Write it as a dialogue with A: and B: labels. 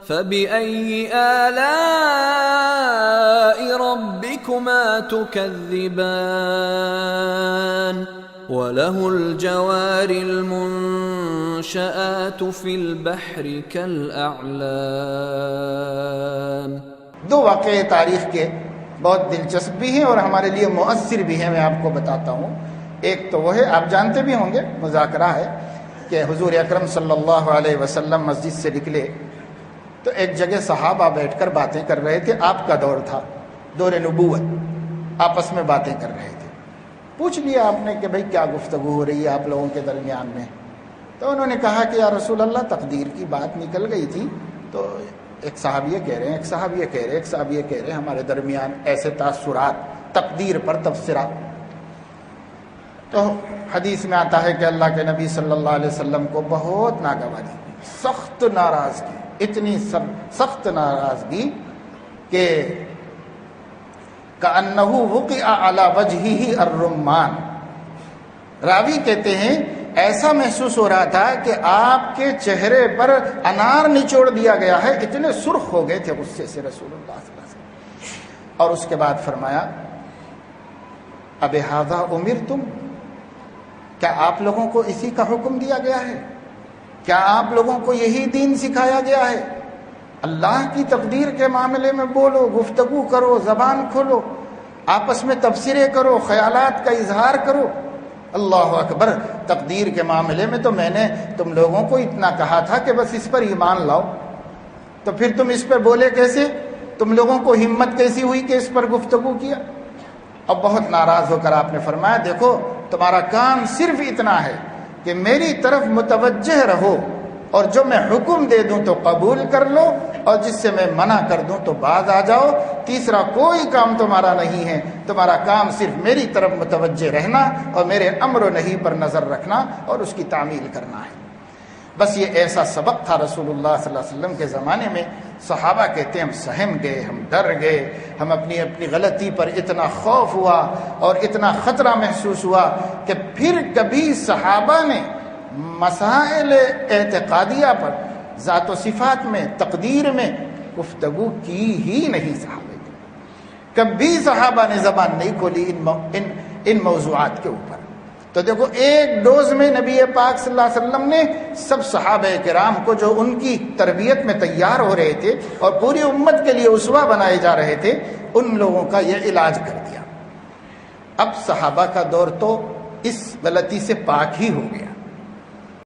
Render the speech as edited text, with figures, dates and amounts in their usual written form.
A: فَبِأَيِّ آلَاءِ رَبِّكُمَا تُكَذِّبَانِ وَلَهُ الْجَوَارِ الْمُنشَآتُ فِي الْبَحْرِ كَالْأَعْلَامِ۔
B: دو واقعے تاریخ کے بہت دلچسپ بھی ہیں اور ہمارے لیے مؤثر بھی ہیں، میں آپ کو بتاتا ہوں۔ ایک تو وہ ہے، آپ جانتے بھی ہوں گے، مذاکرہ ہے کہ حضور اکرم صلی اللہ علیہ وسلم مسجد سے نکلے تو ایک جگہ صحابہ بیٹھ کر باتیں کر رہے تھے۔ آپ کا دور تھا، دور نبوت، آپس میں باتیں کر رہے تھے۔ پوچھ لیا آپ نے کہ بھئی کیا گفتگو ہو رہی ہے آپ لوگوں کے درمیان میں؟ تو انہوں نے کہا کہ یا رسول اللہ تقدیر کی بات نکل گئی تھی، تو ایک صحابی کہہ رہے ہیں، ایک صحابی کہہ رہے ہیں، ایک صحابی کہہ رہے ہیں، ہمارے درمیان ایسے تاثرات، تقدیر پر تبصرہ۔ تو حدیث میں آتا ہے کہ اللہ کے نبی صلی اللہ علیہ وسلم کو بہت ناگواری، سخت ناراضگی، اتنی سخت ناراضگی کہ کأنہ وقع علی وجہہ الرمان۔ راوی کہتے ہیں ایسا محسوس ہو رہا تھا کہ آپ کے چہرے پر انار نچوڑ دیا گیا ہے، اتنے سرخ ہو گئے تھے غصے سے رسول اللہ صلی اللہ علیہ وسلم۔ اور اس کے بعد فرمایا ابہذا امرتم، کیا آپ لوگوں کو اسی کا حکم دیا گیا ہے؟ کیا آپ لوگوں کو یہی دین سکھایا گیا ہے؟ اللہ کی تقدیر کے معاملے میں بولو، گفتگو کرو، زبان کھولو، آپس میں تبصرے کرو، خیالات کا اظہار کرو۔ اللہ اکبر، تقدیر کے معاملے میں تو میں نے تم لوگوں کو اتنا کہا تھا کہ بس اس پر ایمان لاؤ، تو پھر تم اس پر بولے کیسے؟ تم لوگوں کو ہمت کیسی ہوئی کہ اس پر گفتگو کیا؟ اب بہت ناراض ہو کر آپ نے فرمایا دیکھو تمہارا کام صرف اتنا ہے کہ میری طرف متوجہ رہو، اور جو میں حکم دے دوں تو قبول کر لو، اور جس سے میں منع کر دوں تو باز آ جاؤ۔ تیسرا کوئی کام تمہارا نہیں ہے، تمہارا کام صرف میری طرف متوجہ رہنا اور میرے امر و نہی پر نظر رکھنا اور اس کی تعمیل کرنا ہے۔ بس یہ ایسا سبق تھا رسول اللہ صلی اللہ علیہ وسلم کے زمانے میں۔ صحابہ کہتے ہیں ہم سہم گئے، ہم ڈر گئے، ہم اپنی غلطی پر اتنا خوف ہوا اور اتنا خطرہ محسوس ہوا کہ پھر کبھی صحابہ نے مسائل اعتقادیہ پر، ذات و صفات میں، تقدیر میں گفتگو کی ہی نہیں۔ صحابہ کبھی صحابہ نے زبان نہیں کھولی ان موضوعات کے اوپر۔ تو دیکھو ایک ڈوز میں نبی پاک صلی اللہ علیہ وسلم نے سب صحابہ کرام کو جو ان کی تربیت میں تیار ہو رہے تھے اور پوری امت کے لیے اسوہ بنائے جا رہے تھے، ان لوگوں کا یہ علاج کر دیا۔ اب صحابہ کا دور تو اس غلطی سے پاک ہی ہو گیا۔